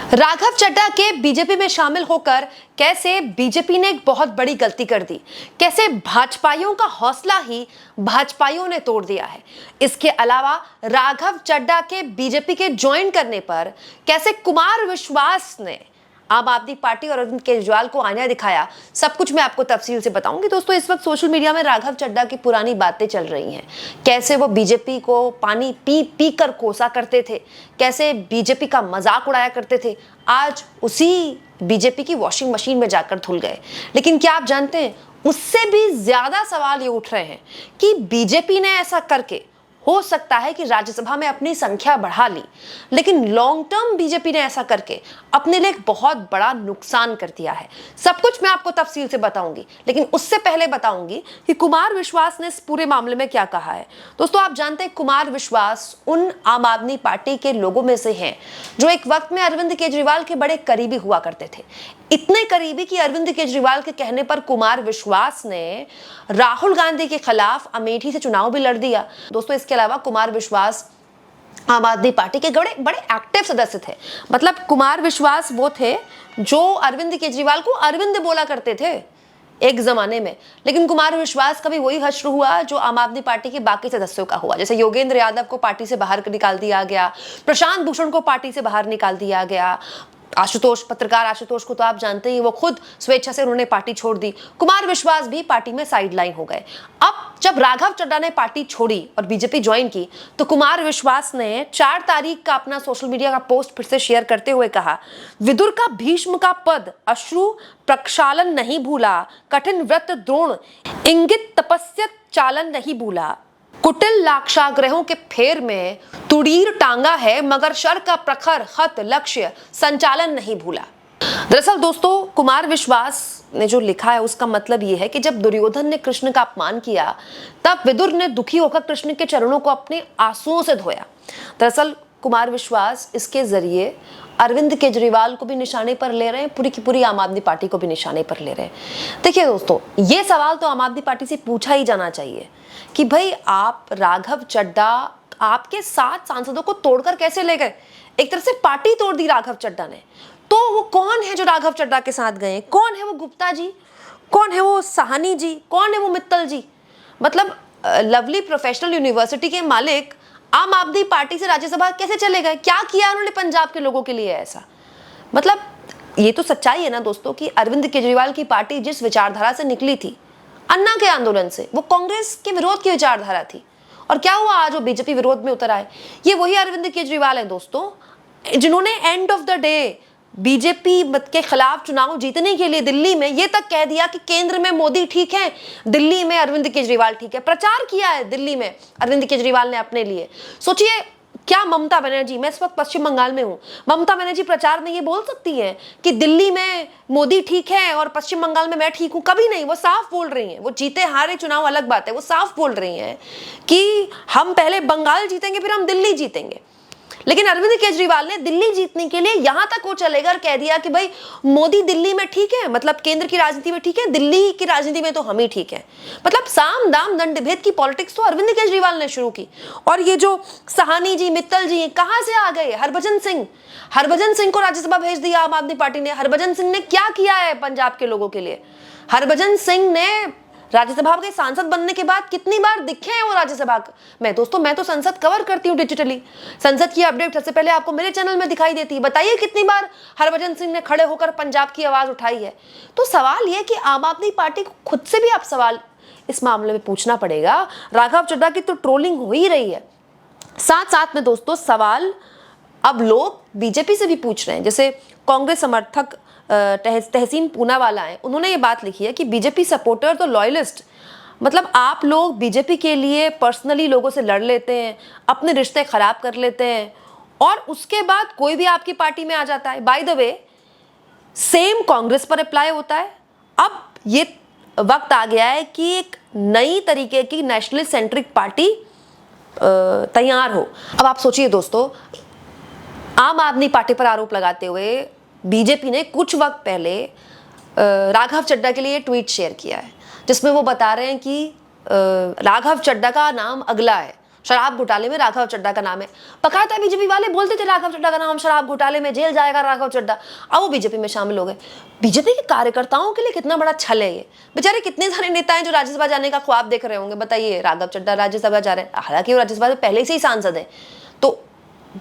राघव चड्ढा के बीजेपी में शामिल होकर कैसे बीजेपी ने एक बहुत बड़ी गलती कर दी, कैसे भाजपाइयों का हौसला ही भाजपाइयों ने तोड़ दिया है। इसके अलावा राघव चड्ढा के बीजेपी के ज्वाइन करने पर कैसे कुमार विश्वास ने आम आदमी पार्टी और अरविंद केजरीवाल को आईना दिखाया, सब कुछ मैं आपको तफसील से बताऊंगी। दोस्तों, इस वक्त सोशल मीडिया में राघव चड्ढा की पुरानी बातें चल रही हैं, कैसे वो बीजेपी को पानी पी पी कर कोसा करते थे, कैसे बीजेपी का मजाक उड़ाया करते थे, आज उसी बीजेपी की वॉशिंग मशीन में जाकर धुल गए। लेकिन क्या आप जानते हैं, उससे भी ज्यादा सवाल ये उठ रहे हैं कि बीजेपी ने ऐसा करके हो सकता है कि राज्यसभा में अपनी संख्या बढ़ा ली, लेकिन लॉन्ग टर्म बीजेपी ने ऐसा करके अपने लिए एक बहुत बड़ा नुकसान कर दिया है। सब कुछ मैं आपको तफसील से बताऊंगी, लेकिन उससे पहले बताऊंगी कि कुमार विश्वास ने इस पूरे मामले में क्या कहा है। दोस्तों, आप जानते हैं कुमार विश्वास उन आम आदमी पार्टी के लोगों में से हैं जो एक वक्त में अरविंद केजरीवाल के बड़े करीबी हुआ करते थे, इतने करीबी कि अरविंद केजरीवाल के कहने पर कुमार विश्वास ने राहुल गांधी के खिलाफ अमेठी से चुनाव भी लड़ दिया। दोस्तों, इसके अलावा कुमार विश्वास आम आदमी पार्टी के बड़े बड़े एक्टिव सदस्य थे। मतलब कुमार विश्वास वो थे जो अरविंद केजरीवाल को अरविंद बोला करते थे एक जमाने में, लेकिन कुमार विश्वास का भी वही हश्र हुआ जो आम आदमी पार्टी के बाकी सदस्यों का हुआ। जैसे योगेंद्र यादव को पार्टी से बाहर निकाल दिया गया, प्रशांत भूषण को पार्टी से बाहर निकाल दिया गया, आशुतोष, पत्रकार आशुतोष को तो आप जानते ही, वो खुद स्वेच्छा से उन्होंने पार्टी छोड़ दी। कुमार विश्वास भी पार्टी में साइडलाइन हो गए। अब जब राघव चड्ढा ने पार्टी छोड़ी और बीजेपी ज्वाइन की, तो कुमार विश्वास ने 4 तारीख का अपना सोशल मीडिया का पोस्ट फिर से शेयर करते हुए कहा, विदुर का भीष्म का पद अश्रु प्रक्षालन नहीं भूला, कठिन व्रत द्रोण इंगित तपस्या चालन नहीं भूला, कुटिल लाक्षाग्रहों के फेर में तुड़ीर टांगा है, मगर शर का प्रखर हत लक्ष्य संचालन नहीं भूला। दरअसल दोस्तों, कुमार विश्वास ने जो लिखा है उसका मतलब ये है कि जब दुर्योधन ने कृष्ण का अपमान किया, तब विदुर ने दुखी होकर कृष्ण के चरणों को अपने आंसुओं से धोया। दरअसल कुमार विश्वास इसके जरिए अरविंद केजरीवाल को भी निशाने पर ले रहे हैं, पूरी की पूरी आम आदमी पार्टी को भी निशाने पर ले रहे हैं। देखिए दोस्तों, ये सवाल तो आम आदमी पार्टी से पूछा ही जाना चाहिए कि भाई आप राघव चड्ढा आपके 7 सांसदों को तोड़कर कैसे ले गए। एक तरह से पार्टी तोड़ दी राघव चड्ढा ने। तो वो कौन है जो राघव चड्ढा के साथ गए? कौन है वो गुप्ता जी, कौन है वो साहनी जी, कौन है वो मित्तल जी? मतलब लवली प्रोफेशनल यूनिवर्सिटी के मालिक आम आदमी पार्टी से राज्यसभा कैसे चले गए? क्या किया उन्होंने पंजाब के लोगों के लिए ऐसा? मतलब ये तो सच्चाई है ना दोस्तों कि अरविंद केजरीवाल की पार्टी जिस विचारधारा से निकली थी, अन्ना के आंदोलन से, वो कांग्रेस के विरोध की विचारधारा थी, और क्या हुआ, आज वो बीजेपी विरोध में उतर आए। ये वही अरविंद केजरीवाल है दोस्तों जिन्होंने end of the day BJP के खिलाफ चुनाव जीतने के लिए दिल्ली में ये तक कह दिया कि केंद्र में मोदी ठीक है, दिल्ली में अरविंद केजरीवाल ठीक है। प्रचार किया है दिल्ली में अरविंद केजरीवाल ने अपने लिए। सोचिए, क्या ममता बनर्जी, मैं इस वक्त पश्चिम बंगाल में हूं, ममता बनर्जी प्रचार में ये बोल सकती है कि दिल्ली में मोदी ठीक है और पश्चिम बंगाल में मैं ठीक हूं? कभी नहीं। वो साफ बोल रही हैं, वो जीते हारे चुनाव अलग बात है, वो साफ बोल रही हैं कि हम पहले बंगाल जीतेंगे फिर हम दिल्ली जीतेंगे। लेकिन अरविंद केजरीवाल ने दिल्ली जीतने के लिए यहां तक वो चले गए और कह दिया कि भाई मोदी दिल्ली में ठीक है, मतलब केंद्र की राजनीति में ठीक है, दिल्ली की राजनीति में तो हम ही ठीक है। मतलब साम दाम दंड भेद की पॉलिटिक्स तो अरविंद केजरीवाल ने शुरू की। और ये जो साहनी जी, मित्तल जी कहां से आ गए? हरभजन सिंह को राज्यसभा भेज दिया आम आदमी पार्टी ने। हरभजन सिंह ने क्या किया है पंजाब के लोगों के लिए? हरभजन सिंह ने राज्यसभा के सांसद बनने के बाद कितनी बार दिखे हैं वो राज्यसभा में? दोस्तों, मैं तो संसद कवर करती हूँ डिजिटली, संसद की अपडेट सबसे पहले आपको मेरे चैनल में दिखाई देती है। बताइए कितनी बार हरभजन सिंह ने खड़े होकर पंजाब की आवाज उठाई है। तो सवाल ये कि आम आदमी पार्टी को खुद से भी आप सवाल इस मामले में पूछना पड़ेगा। राघव चड्ढा की तो ट्रोलिंग हो ही रही है, साथ साथ में दोस्तों सवाल अब लोग बीजेपी से भी पूछ रहे हैं। जैसे कांग्रेस समर्थक तहसीन पूनावाला है, उन्होंने ये बात लिखी है कि बीजेपी सपोर्टर तो लॉयलिस्ट, मतलब आप लोग बीजेपी के लिए पर्सनली लोगों से लड़ लेते हैं, अपने रिश्ते खराब कर लेते हैं, और उसके बाद कोई भी आपकी पार्टी में आ जाता है। By the way, same Congress पर अप्लाई होता है। अब ये वक्त आ गया है कि एक नई तरीके की नेशनलिस्ट सेंट्रिक पार्टी तैयार हो। अब आप सोचिए दोस्तों, आम आदमी पार्टी पर आरोप लगाते हुए बीजेपी ने कुछ वक्त पहले राघव चड्ढा के लिए ट्वीट शेयर किया है, जिसमें वो बता रहे हैं कि राघव चड्ढा का नाम अगला है, शराब घोटाले में राघव चड्ढा का नाम है। बकायदा बीजेपी वाले बोलते थे राघव चड्ढा का नाम, शराब घोटाले में जेल जाएगा राघव चड्ढा। अब वो बीजेपी में शामिल हो गए। बीजेपी के कार्यकर्ताओं के लिए कितना बड़ा छल है ये। बेचारे कितने सारे नेता हैं जो राज्यसभा जाने का ख्वाब देख रहे होंगे। बताइए, राघव चड्ढा राज्यसभा जा रहे हैं, हालांकि वो राज्यसभा में पहले से ही सांसद हैं, तो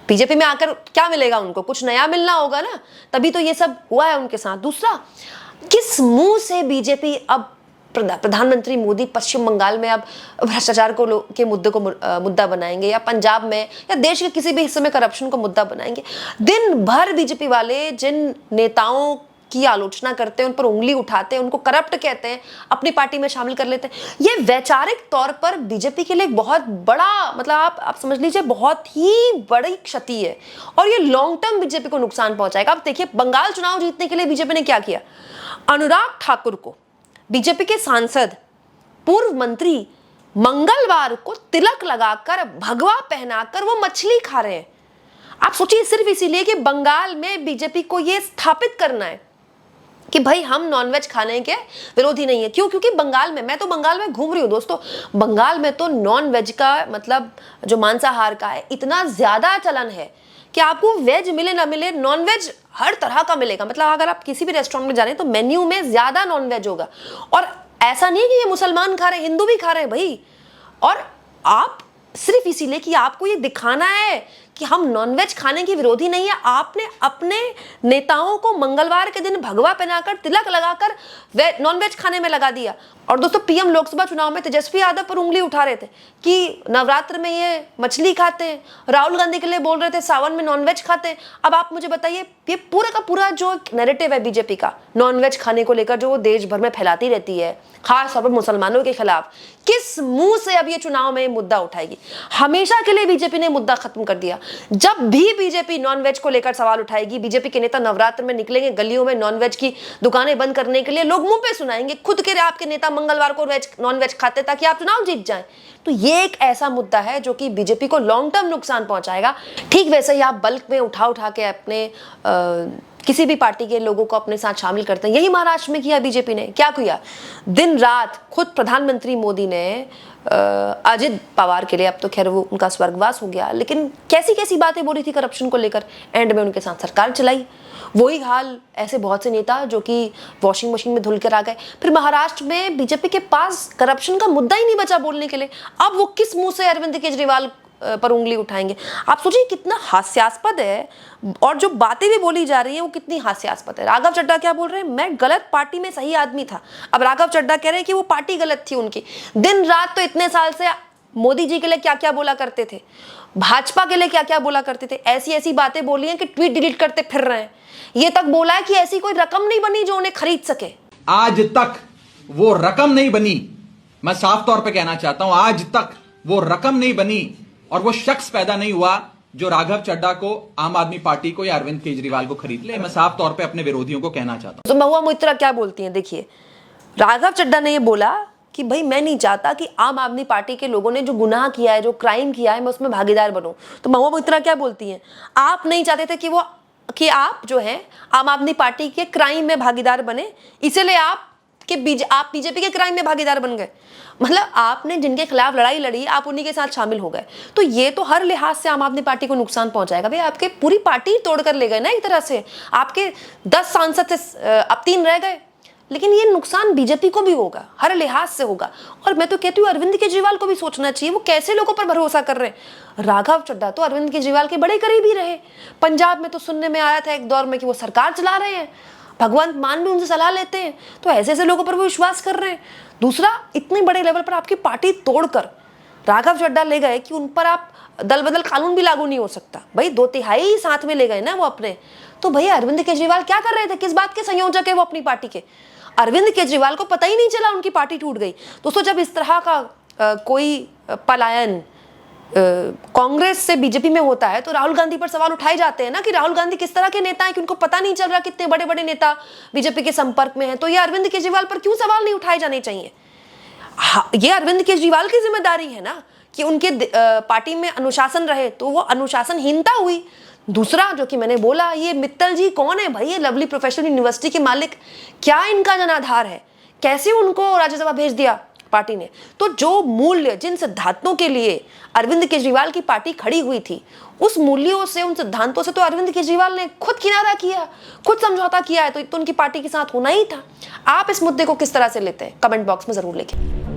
बीजेपी में आकर क्या मिलेगा उनको? कुछ नया मिलना होगा ना, तभी तो ये सब हुआ है उनके साथ। दूसरा, किस मुंह से बीजेपी अब प्रधानमंत्री मोदी पश्चिम बंगाल में अब भ्रष्टाचार को के मुद्दे को मुद्दा बनाएंगे, या पंजाब में या देश के किसी भी हिस्से में करप्शन को मुद्दा बनाएंगे? दिन भर बीजेपी वाले जिन नेताओं की आलोचना करते हैं, उन पर उंगली उठाते हैं, उनको करप्ट कहते हैं, अपनी पार्टी में शामिल कर लेते हैं। ये वैचारिक तौर पर बीजेपी के लिए एक बहुत बड़ा, मतलब आप समझ लीजिए बहुत ही बड़ी क्षति है, और ये लॉन्ग टर्म बीजेपी को नुकसान पहुंचाएगा। अब देखिए, बंगाल चुनाव जीतने के लिए बीजेपी ने क्या किया। अनुराग ठाकुर को, बीजेपी के सांसद पूर्व मंत्री, मंगलवार को तिलक लगाकर, भगवा पहनाकर वो मछली खा रहे हैं। आप सोचिए, सिर्फ इसीलिए कि बंगाल में बीजेपी को ये स्थापित करना है कि भाई हम नॉनवेज खाने के विरोधी नहीं है। क्यों? क्योंकि बंगाल में, मैं तो बंगाल में घूम रही हूँ दोस्तों, बंगाल में तो नॉनवेज का, मतलब जो मांसाहार का है, इतना ज्यादा चलन है कि आपको वेज मिले ना मिले, नॉनवेज हर तरह का मिलेगा। मतलब अगर आप किसी भी रेस्टोरेंट में जा रहे हैं तो मेन्यू में ज्यादा नॉनवेज होगा। और ऐसा नहीं है कि ये मुसलमान खा रहे हैं, हिंदू भी खा रहे हैं भाई। और आप सिर्फ इसीलिए कि आपको ये दिखाना है कि हम नॉनवेज खाने के विरोधी नहीं है, आपने अपने नेताओं को मंगलवार के दिन भगवा पहनाकर, तिलक लगाकर नॉनवेज खाने में लगा दिया। और दोस्तों, पीएम लोकसभा चुनाव में तेजस्वी यादव पर उंगली उठा रहे थे कि नवरात्र में ये मछली खाते हैं, राहुल गांधी के लिए बोल रहे थे सावन में नॉनवेज खाते हैं। अब आप मुझे बताइए, ये पूरा का पूरा जो नैरेटिव है बीजेपी का नॉनवेज खाने को लेकर, जो वो देश भर में फैलाती रहती है, खास तौर पर मुसलमानों के खिलाफ, किस मुंह से अब ये चुनाव में मुद्दा उठाएगी? हमेशा के लिए बीजेपी ने मुद्दा खत्म कर दिया। जब भी बीजेपी नॉनवेज को लेकर सवाल उठाएगी, बीजेपी के नेता नवरात्र में निकलेंगे गलियों में नॉनवेज की दुकानें बंद करने के लिए, लोग मुंह पे सुनाएंगे, खुद के आपके नेता मंगलवार को नॉनवेज खाते ताकि आप चुनाव जीत जाएं। तो ये एक ऐसा मुद्दा है जो कि बीजेपी को लॉन्ग टर्म नुकसान पहुंचाएगा। ठीक वैसे ही आप बल्क में उठा के अपने किसी भी पार्टी के लोगों को अपने साथ शामिल करते हैं। यही महाराष्ट्र में किया बीजेपी ने। क्या किया? दिन रात खुद प्रधानमंत्री मोदी ने अजित पवार के लिए, अब तो खैर वो उनका स्वर्गवास हो गया, लेकिन कैसी कैसी बातें बोली थी करप्शन को लेकर, एंड में उनके साथ सरकार चलाई। वही हाल ऐसे बहुत से नेता जो कि वॉशिंग मशीन में धुल कर आ गए। फिर महाराष्ट्र में बीजेपी के पास करप्शन का मुद्दा ही नहीं बचा बोलने के लिए। अब वो किस मुंह से अरविंद केजरीवाल पर उंगली उठाएंगे? आप सोचिए कितना हास्यास्पद है, और जो बातें भी बोली जा रही हैं वो कितनी हास्यास्पद है। राघव चड्ढा क्या बोल रहे हैं? मैं गलत पार्टी में सही आदमी था। अब राघव चड्ढा कह रहे हैं कि वो पार्टी गलत थी उनकी। दिन रात तो इतने साल से मोदी जी के लिए क्या क्या बोला करते थे, भाजपा के लिए क्या क्या बोला करते थे, ऐसी ऐसी बातें बोली हैं कि ट्वीट डिलीट करते फिर रहे हैं। ये तक बोला है कि ऐसी कोई रकम नहीं बनी जो उन्हें खरीद सके। आज तक वो रकम नहीं बनी, मैं साफ तौर पे कहना चाहता हूं, आज तक वो रकम नहीं बनी और वो शख्स पैदा नहीं हुआ जो राघव चड्ढा को, आम आदमी पार्टी को या अरविंद केजरीवाल को खरीद ले। मैं साफ तौर पे अपने विरोधियों को कहना चाहता हूं। तो महुआ मोइत्रा क्या बोलती हैं? देखिए, राघव चड्ढा ने ये बोला कि भाई मैं नहीं चाहता कि आम आदमी पार्टी के लोगों ने जो गुनाह किया है, जो क्राइम किया है, मैं उसमें भागीदार बनूं। तो महुआ मोइत्रा क्या बोलती हैं? आप नहीं चाहते थे कि आप जो है आम आदमी पार्टी के क्राइम में भागीदार बने, इसीलिए आप बीजेपी के क्राइम में भागीदार बन गए। मतलब आपने जिनके खिलाफ लड़ाई लड़ी, आप उन्हीं के साथ शामिल हो गए। तो ये तो हर लिहाज से आम आदमी पार्टी को नुकसान पहुंचाएगा। भाई आपके पूरी पार्टी तोड़ कर ले गए ना एक तरह से। आपके 10 सांसद थे, अब 3 रह गए। लेकिन ये नुकसान बीजेपी को भी होगा, हर लिहाज से होगा। और मैं तो कहती हूँ अरविंद केजरीवाल को भी सोचना चाहिए, वो कैसे लोगों पर भरोसा कर रहे हैं। राघव चड्ढा तो अरविंद केजरीवाल के बड़े करीबी रहे। पंजाब में तो सुनने में आया था एक दौर में कि वो सरकार चला रहे हैं, भगवंत मान भी उनसे सलाह लेते हैं। तो ऐसे ऐसे लोगों पर वो विश्वास कर रहे हैं। दूसरा, इतने बड़े लेवल पर आपकी पार्टी तोड़कर राघव चड्ढा ले गए कि उन पर आप दल बदल कानून भी लागू नहीं हो सकता। भाई 2/3 साथ में ले गए ना वो अपने। तो भैया अरविंद केजरीवाल क्या कर रहे थे? किस बात के संयोजक है वो अपनी पार्टी के? अरविंद केजरीवाल को पता ही नहीं चला उनकी पार्टी टूट गई। दोस्तों, जब इस तरह का कोई पलायन कांग्रेस से बीजेपी में होता है तो राहुल गांधी पर सवाल उठाए जाते हैं ना कि राहुल गांधी किस तरह के नेता हैं कि उनको पता नहीं चल रहा कितने बड़े बड़े नेता बीजेपी के संपर्क में हैं। तो ये अरविंद केजरीवाल पर क्यों सवाल नहीं उठाए जाने चाहिए? ये अरविंद केजरीवाल की जिम्मेदारी है ना कि उनके पार्टी में अनुशासन रहे, तो वो अनुशासनहीनता हुई। दूसरा, जो कि मैंने बोला, ये मित्तल जी कौन है भाई? ये लवली प्रोफेशनल यूनिवर्सिटी के मालिक, क्या इनका जनाधार है? कैसे उनको राज्यसभा भेज दिया? पार्टी ने। तो जो मूल्य, जिन सिद्धांतों के लिए अरविंद केजरीवाल की पार्टी खड़ी हुई थी, उस मूल्यों से, उन सिद्धांतों से तो अरविंद केजरीवाल ने खुद किनारा किया, खुद समझौता किया है, तो उनकी पार्टी के साथ होना ही था। आप इस मुद्दे को किस तरह से लेते हैं, कमेंट बॉक्स में जरूर लिखें।